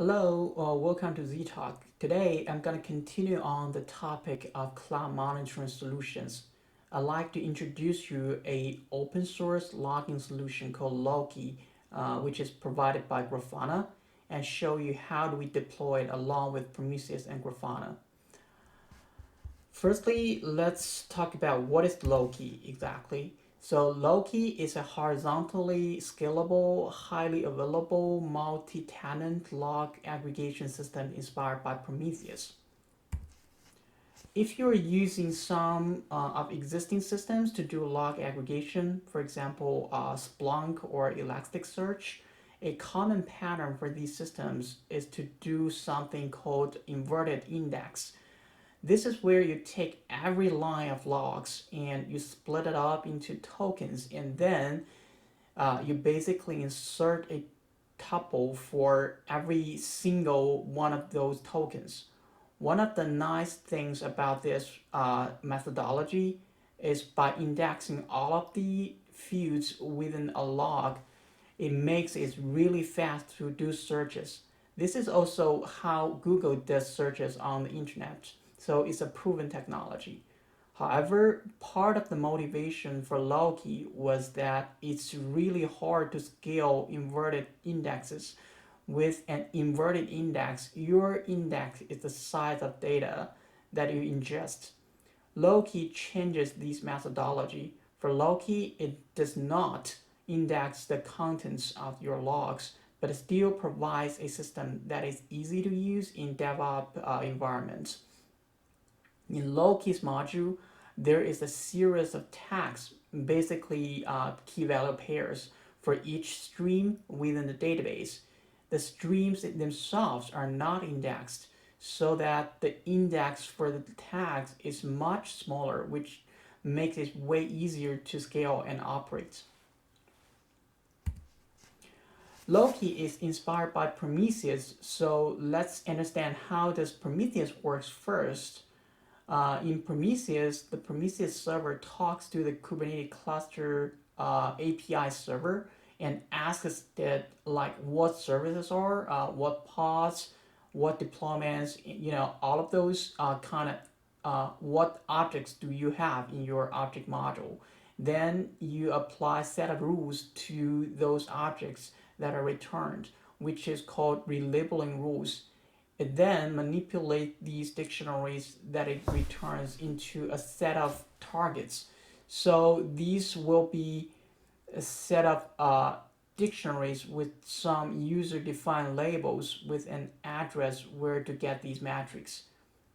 Hello, welcome to Z Talk. Today I'm going to continue on the topic of cloud monitoring solutions. I'd like to introduce you a open source logging solution called Loki, which is provided by Grafana, and show you how do we deploy it along with Prometheus and Grafana. Firstly, let's talk about what is Loki exactly. So Loki is a horizontally scalable, highly available, multi-tenant log aggregation system inspired by Prometheus. If you're using some of existing systems to do log aggregation, for example, Splunk or Elasticsearch, a common pattern for these systems is to do something called inverted index. This is where you take every line of logs and you split it up into tokens, and then you basically insert a tuple for every single one of those tokens. One of the nice things about this methodology is by indexing all of the fields within a log, it makes it really fast to do searches. This is also how Google does searches on the internet, so it's a proven technology. However, part of the motivation for Loki was that it's really hard to scale inverted indexes. With an inverted index, your index is the size of data that you ingest. Loki changes this methodology. For Loki, it does not index the contents of your logs, but it still provides a system that is easy to use in DevOps environments. In Loki's module, there is a series of tags, basically key value pairs, for each stream within the database. The streams themselves are not indexed, so that the index for the tags is much smaller, which makes it way easier to scale and operate. Loki is inspired by Prometheus, so let's understand how does Prometheus works first. In Prometheus, the Prometheus server talks to the Kubernetes cluster API server and asks it like what services are, what pods, what deployments, all of those what objects do you have in your object module. Then you apply set of rules to those objects that are returned, which is called relabeling rules. It then manipulates these dictionaries that it returns into a set of targets. So these will be a set of dictionaries with some user-defined labels with an address where to get these metrics.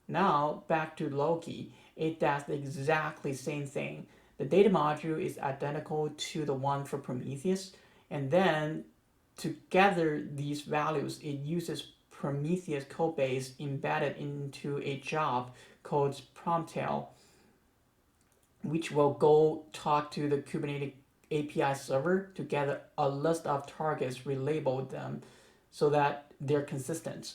Now back to Loki, it does the exactly same thing. The data module is identical to the one for Prometheus, and then to gather these values, it uses Prometheus codebase embedded into a job called prometheus, which will go talk to the Kubernetes API server to gather a list of targets, relabel them so that they're consistent.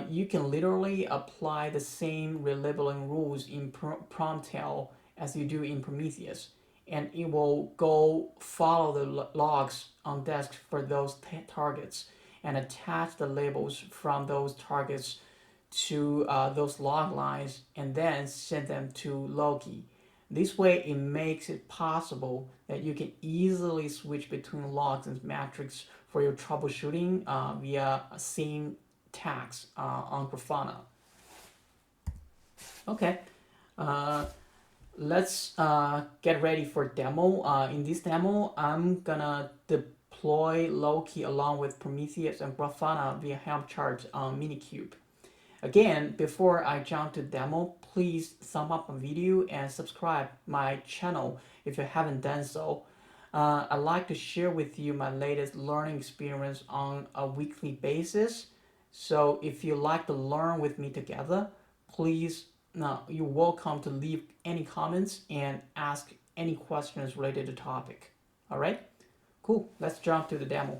You can literally apply the same relabeling rules in prometheus as you do in Prometheus, and it will go follow the logs on disk for those targets and attach the labels from those targets to those log lines and then send them to Loki. This way, it makes it possible that you can easily switch between logs and metrics for your troubleshooting via same tags on Grafana. Okay, let's get ready for demo. In this demo, I'm gonna deploy Loki along with Prometheus and Grafana via Helm chart on minikube. Again, before I jump to demo, please thumb up my video and subscribe my channel if you haven't done so. I'd like to share with you my latest learning experience on a weekly basis. So if you like to learn with me together, please, you're welcome to leave any comments and ask any questions related to the topic. All right? Cool. Let's jump to the demo.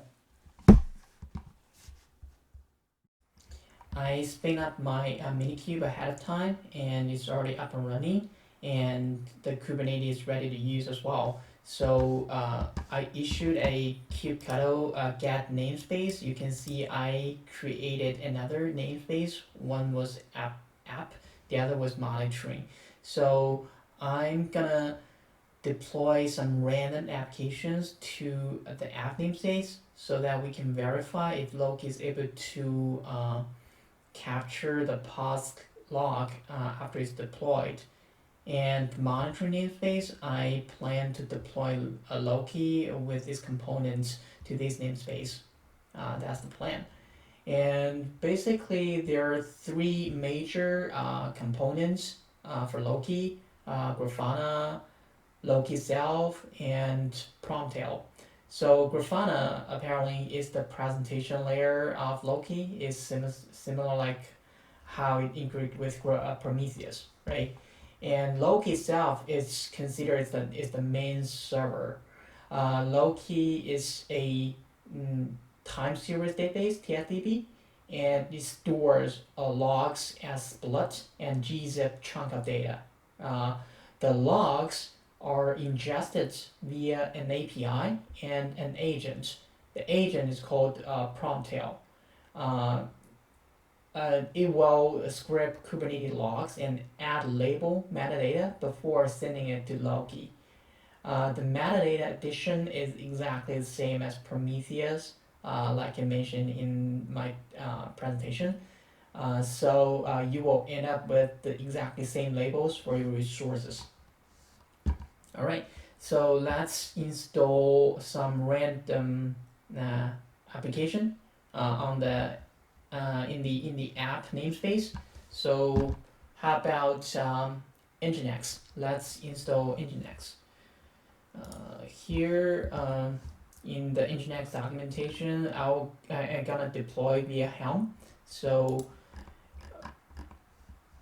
I spin up my minikube ahead of time and it's already up and running, and the Kubernetes is ready to use as well. So I issued a kubectl get namespace. You can see I created another namespace. One was app, the other was monitoring. So I'm gonna deploy some random applications to the app namespace so that we can verify if Loki is able to capture the POS log after it's deployed. And monitoring namespace, I plan to deploy a Loki with its components to this namespace. That's the plan. And basically, there are three major components for Loki: Grafana, Loki itself, and prometheus. So Grafana apparently is the presentation layer of Loki. Is similar like how it integrates with Prometheus, right? And Loki itself is considered is the main server. Loki is a time series database (TSDB), and it stores logs as split and gzip chunk of data. The logs are ingested via an API and an agent. The agent is called prometheus. Uh, it will script Kubernetes logs and add label metadata before sending it to Loki. The metadata addition is exactly the same as Prometheus, like I mentioned in my presentation. So you will end up with the exactly same labels for your resources. All right, so let's install some random application on the in the app namespace. So how about Nginx? Let's install Nginx. Here in the Nginx documentation, I'm gonna deploy via helm. So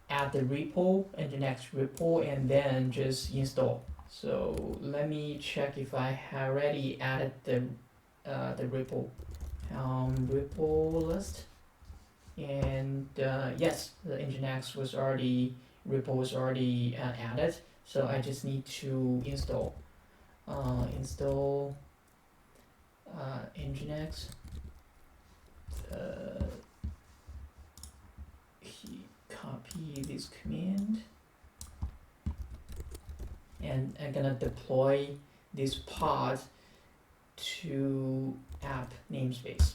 add the repo, Nginx repo, and then just install. So let me check if I have already added the repo repo list. And yes, the Nginx repo was already added. So I just need to install Nginx. Copy this command, and I'm gonna deploy this pod to app namespace.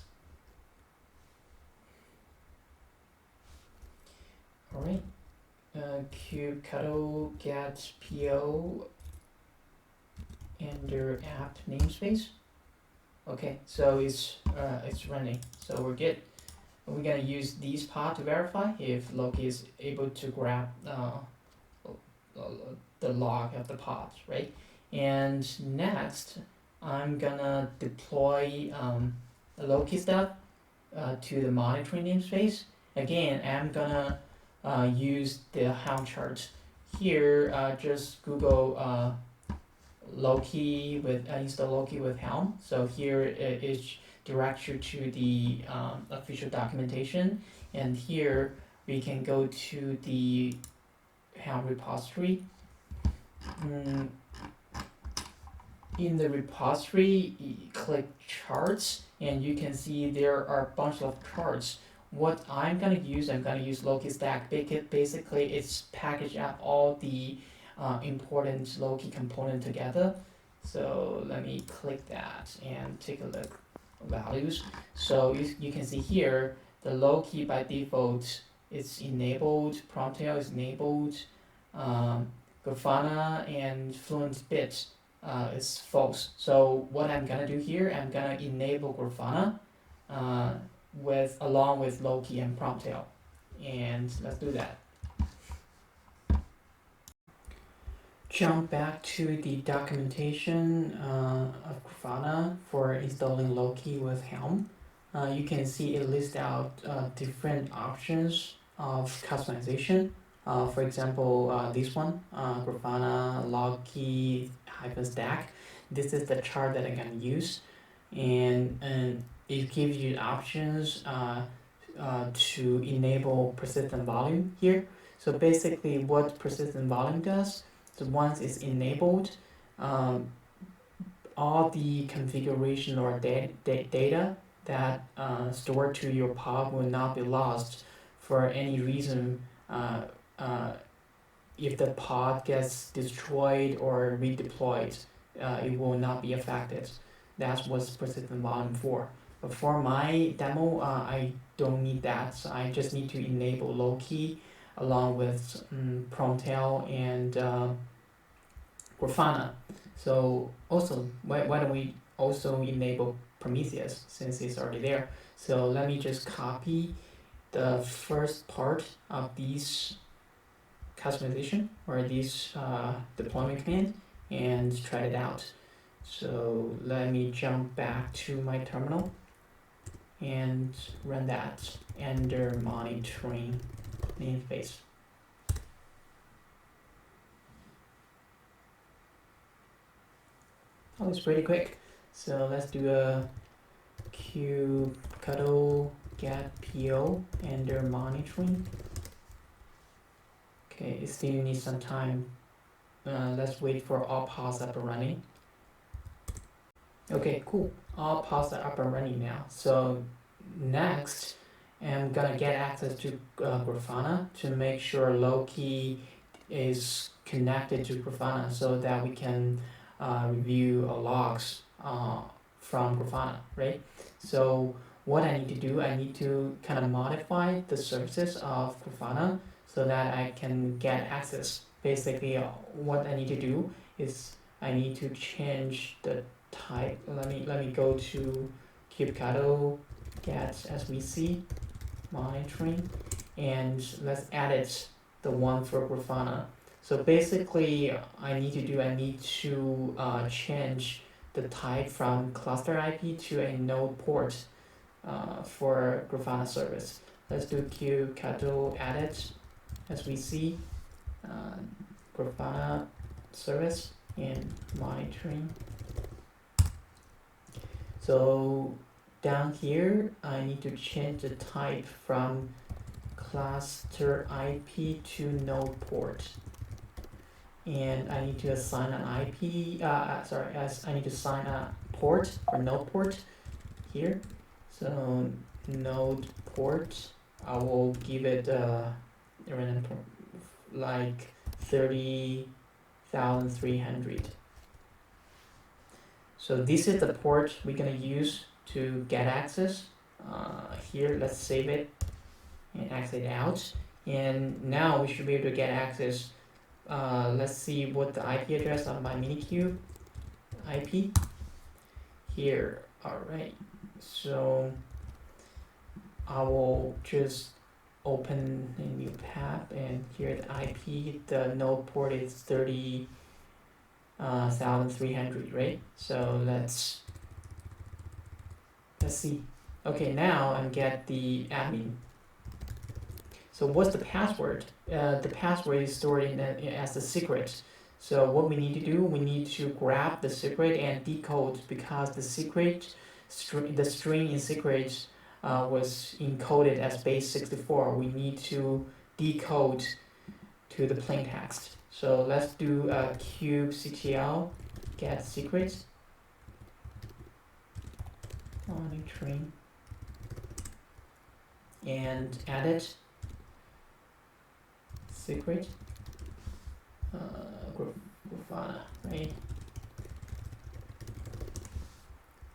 All right, kubectl get po under app namespace. Okay, so it's running, so we're good. We're gonna use these pod to verify if Loki is able to grab the log of the pods, right? And next, I'm gonna deploy Loki stuff to the monitoring namespace. Again, I'm gonna use the Helm chart. Here, just Google Loki with install Loki with Helm. So here it is direct you to the official documentation, and here we can go to the Helm repository. In the repository, click charts, and you can see there are a bunch of charts. What I'm gonna use Loki Stack. Basically, it's packaged up all the important Loki component together. So let me click that and take a look values. So you can see here the Loki by default is enabled, prometheus is enabled, Grafana and fluent bit is false. So what I'm gonna do here, I'm gonna enable Grafana along with Loki and prometheus, and let's do that. Jump back to the documentation of Grafana for installing Loki with Helm. You can see it lists out different options of customization. For example, this one, Grafana Loki -stack. This is the chart that I'm gonna use, and it gives you options to enable persistent volume here. So basically, what persistent volume does. So once it's enabled, all the configuration or data that stored to your pod will not be lost for any reason. If the pod gets destroyed or redeployed, it will not be affected. That's what's persistent volume for. But for my demo, I don't need that. So I just need to enable Loki along with prometheus and Grafana. So also, why don't we also enable Prometheus since it's already there? So let me just copy the first part of these customization or these deployment command and try it out. So let me jump back to my terminal and run that under monitoring namespace. Oh, it's pretty quick. So let's do a kubectl get PO under monitoring. Okay, it still needs some time. Let's wait for all pods up and running. Okay, cool. All pods are up and running now. So next, I'm gonna get access to Grafana to make sure Loki is connected to Grafana so that we can review logs from Grafana, right? So what I need to do, I need to kind of modify the services of Grafana so that I can get access. Basically, what I need to do is I need to change the type. Let me go to kubectl get svc monitoring, and let's edit the one for Grafana. So basically, I need to change the type from cluster IP to a node port for Grafana service. Let's do kubectl edit svc Grafana service and monitoring. So down here, I need to change the type from cluster IP to node port, and I need to assign an IP. I need to assign a port for node port here. So node port, I will give it like 30,300. So this is the port we're gonna use to get access. Here, let's save it and exit out. And now we should be able to get access. Let's see what the IP address of my minikube IP here. All right. So I will just open a new tab, and here the IP, the node port is 30,300, right? So let's see. Okay, now I get the admin. So what's the password? The password is stored as the secret. So what we need to do, we need to grab the secret and decode, because the secret, the string in secret was encoded as base 64. We need to decode to the plain text. So let's do a kubectl get secret monitoring and edit secret Grafana, right?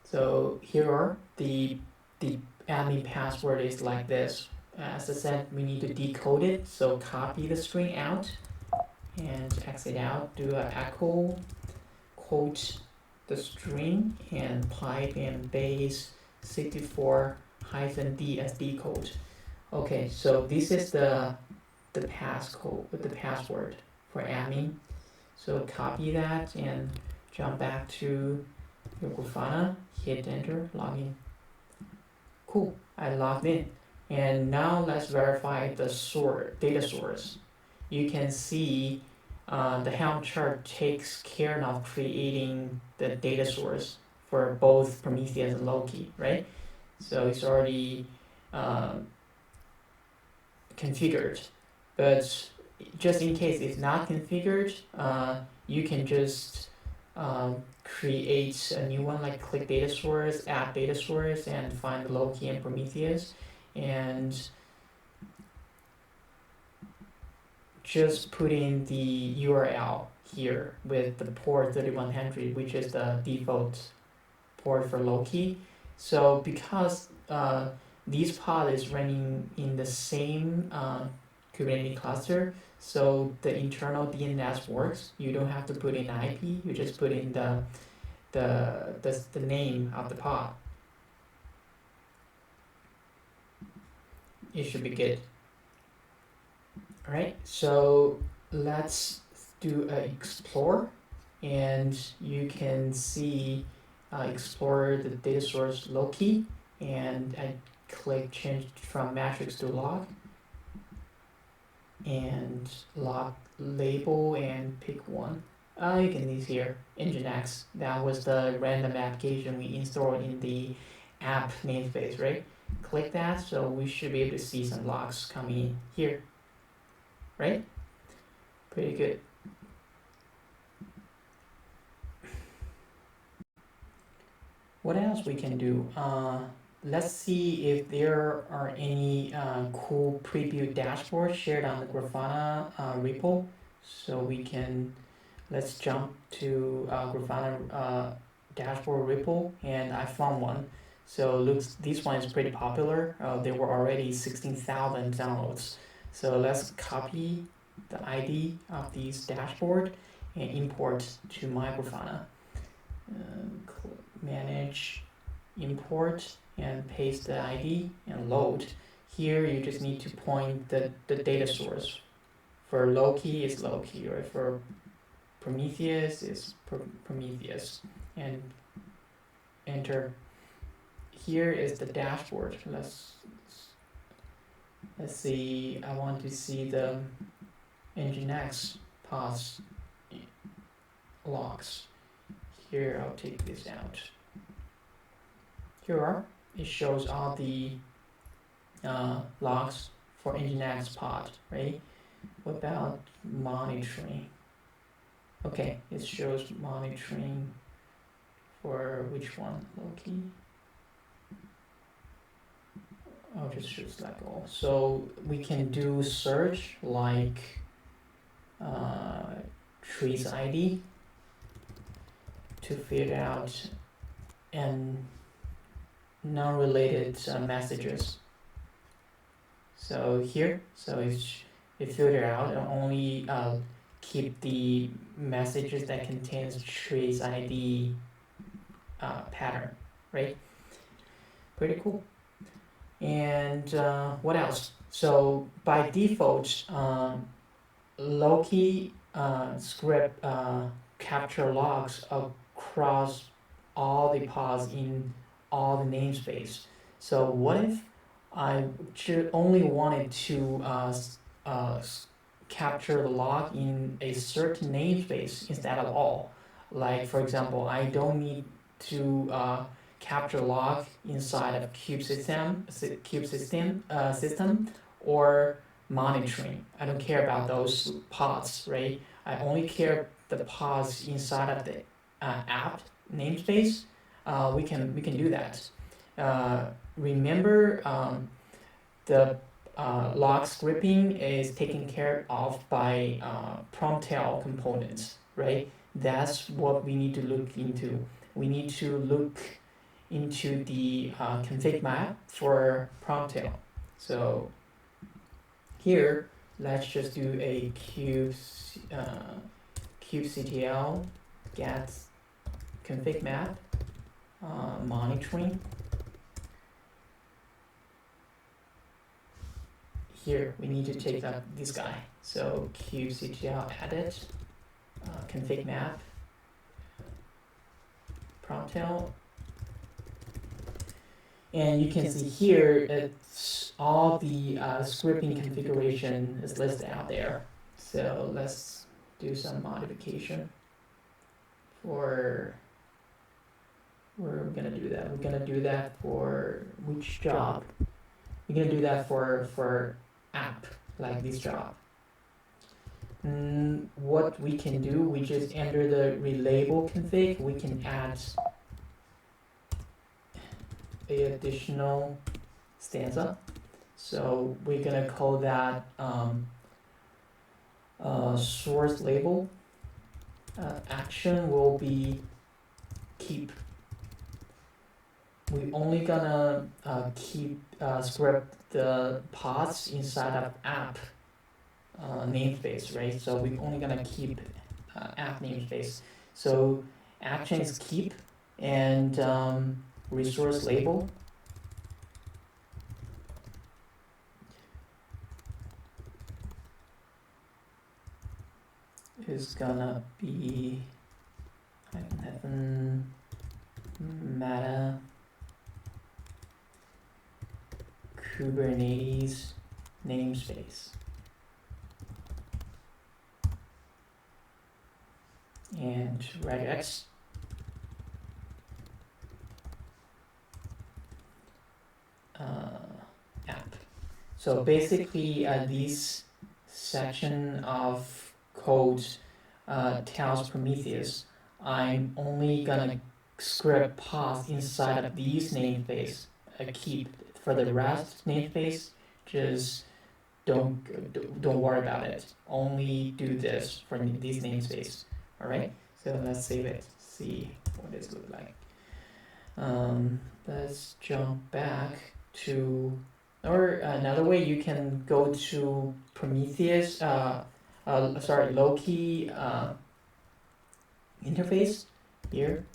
So here are the admin password is like this. As I said, we need to decode it. So copy the string out and exit out. Do a echo quote the string and pipe and base 64-D as decode. Okay, so this is the passcode with the password for admin. So copy that and jump back to your Grafana, hit enter, login. Cool, I logged in. And now let's verify the data source. You can see the Helm chart takes care of creating the data source for both Prometheus and Loki, right? So it's already configured. But just in case it's not configured, you can just create a new one, like click data source, add data source, and find Loki and Prometheus, and just put in the URL here with the port 3100, which is the default port for Loki. So because this pod is running in the same Kubernetes cluster, so the internal DNS works. You don't have to put in IP. You just put in the name of the pod. It should be good. All right. So let's do a explore, and you can see explore the data source Loki, and I click change from matrix to log, and log label and pick one. You can see here Nginx. That was the random application we installed in the app namespace, right? Click that, so we should be able to see some logs coming in here, right? Pretty good. What else we can do? Let's see if there are any cool preview dashboards shared on the Grafana repo. So we can, let's jump to Grafana dashboard repo, and I found one. So looks, this one is pretty popular. There were already 16,000 downloads. So let's copy the ID of this dashboard and import to my Grafana. Manage, import, and paste the ID and load. Here you just need to point the data source. For Loki is Loki, right? For Prometheus is Prometheus, and enter. Here is the dashboard. Let's see. I want to see the Nginx paths logs. Here, I'll take this out. Here are, it shows all the logs for Nginx pod, right? What about monitoring? Okay, it shows monitoring for which one? Loki? I'll just show select all. So we can do search like trees ID to filter out and non-related messages. So here, so it filter out and only keep the messages that contains trace ID pattern, right? Pretty cool. And what else? So by default, Loki script capture logs across all the pods in all the namespace. So what if I only wanted to capture the log in a certain namespace instead of all? Like for example, I don't need to capture log inside of system or monitoring. I don't care about those pods, right? I only care the pods inside of the app namespace. We can do that. Remember, the log scripting is taken care of by prometheus components, right? That's what we need to look into. We need to look into the config map for prometheus. So here, let's just do a kubectl get config map monitoring. Here we need to take up this guy. So kubectl edit config map prometheus. And you can see here it's all the scripting configuration is listed out there. So let's do some modification for, we're gonna do that. We're gonna do that for which job? We're gonna do that for app, like this job. what we can do, we just enter the relabel config. We can add a additional stanza. So we're gonna call that source label. Action will be keep. We only gonna keep script the pods inside of app namespace, right? So we're only gonna keep app namespace. So action is keep, and resource label is gonna be meta Kubernetes namespace. And regex app. So basically this section of code tells Prometheus I'm only gonna script paths inside of these namespace. Keep for the rest namespace, just don't worry about it. Only do this for these namespace. All right. So let's save it. See what it looks like. Let's jump back to, or another way you can go to Prometheus. Loki interface here.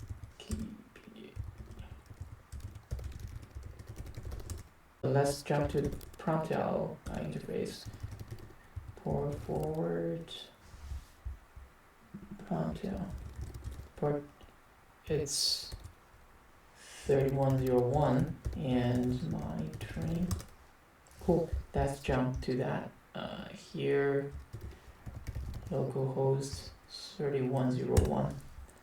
Let's jump to the prometheus interface. Pour forward prometheus. Port it's 3101 and monitoring. Cool. Let's jump to that. Here, localhost 3101.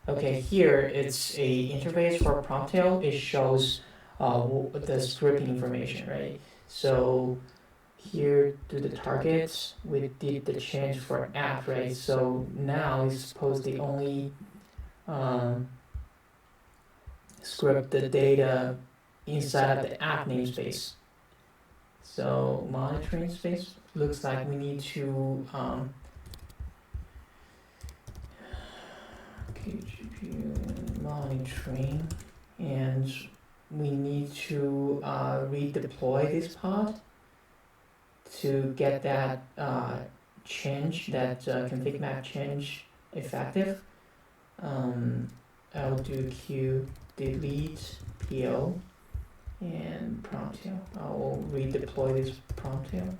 Okay, here it's a interface for prometheus. It shows the scripting information, right? So here to the targets, we did the change for app, right? So now it's supposed to only script the data inside of the app namespace. So monitoring space looks like we need to GPU monitoring, and we need to redeploy this pod to get that change, that config map change effective. I'll do q delete po and prometheus. I'll redeploy this prometheus.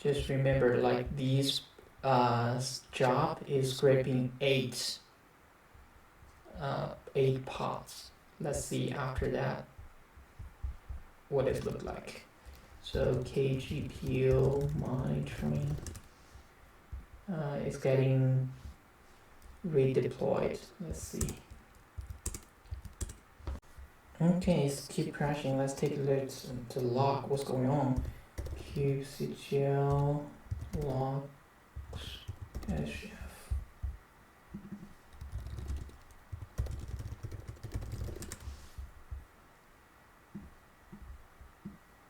Just remember, like these job is scraping 8 pods. Let's see after that what it looked like. So kgpo monitoring is getting redeployed. Let's see. Okay, it's keep crashing. Let's take a look to log what's going on. kubectl log -f.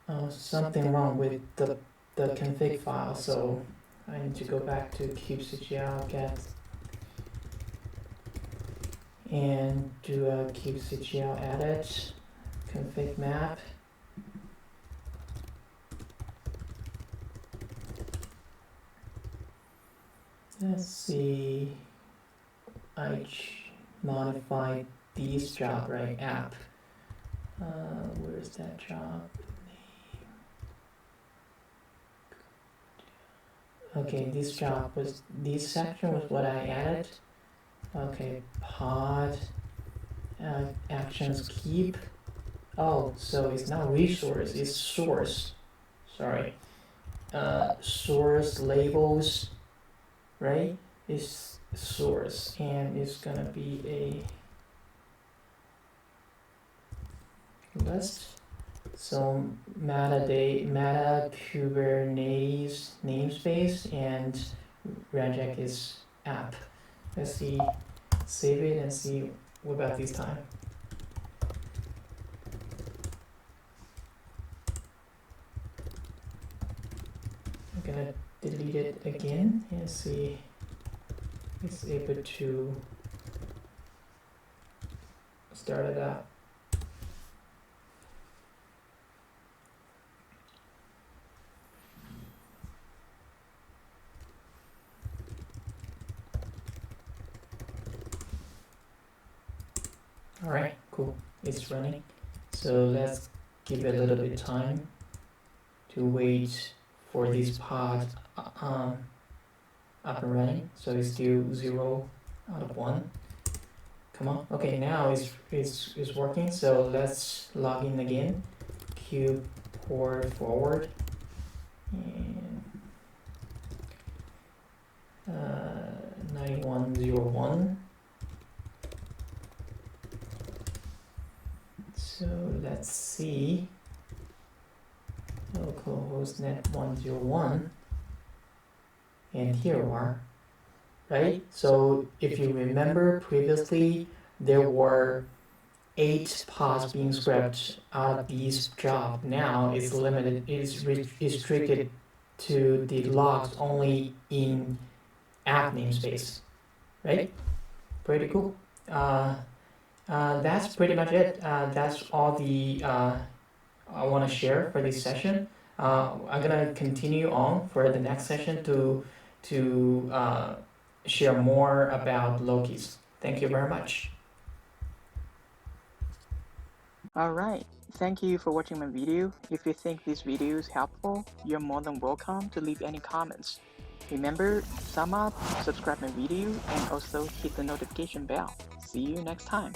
Oh, something wrong with the config file, so I need to go back to kubectl get and do a kubectl edit config map. Let's see, I modified this job, right? App. Where's that job? Okay, this job was, this section was what I added. Okay, pod, actions keep. Oh, so it's not resource, it's source. Sorry. Source labels, right? Is source, and it's gonna be a list So meta Kubernetes namespace and Reject is app. Let's see, save it and see what about this time. I'm gonna delete it again and see if it's able to start it up. All right, cool. It's running. So let's give it a little bit of time to wait for this pod up and running. So it's still 0 out of 1. Come on. Okay, now it's working. So let's log in again. Cube port forward and 9101. So let's see. Localhost net 101. And here we are. Right? So if you remember previously, there were 8 pods being scrapped out of this job. Now it's limited, it's restricted to the logs only in app namespace. Right? Pretty cool. That's pretty much it. That's all the I want to share for this session. I'm gonna continue on for the next session to share more about Lokis. Thank you very much. Alright, thank you for watching my video. If you think this video is helpful, you're more than welcome to leave any comments. Remember, thumb up, subscribe my video, and also hit the notification bell. See you next time.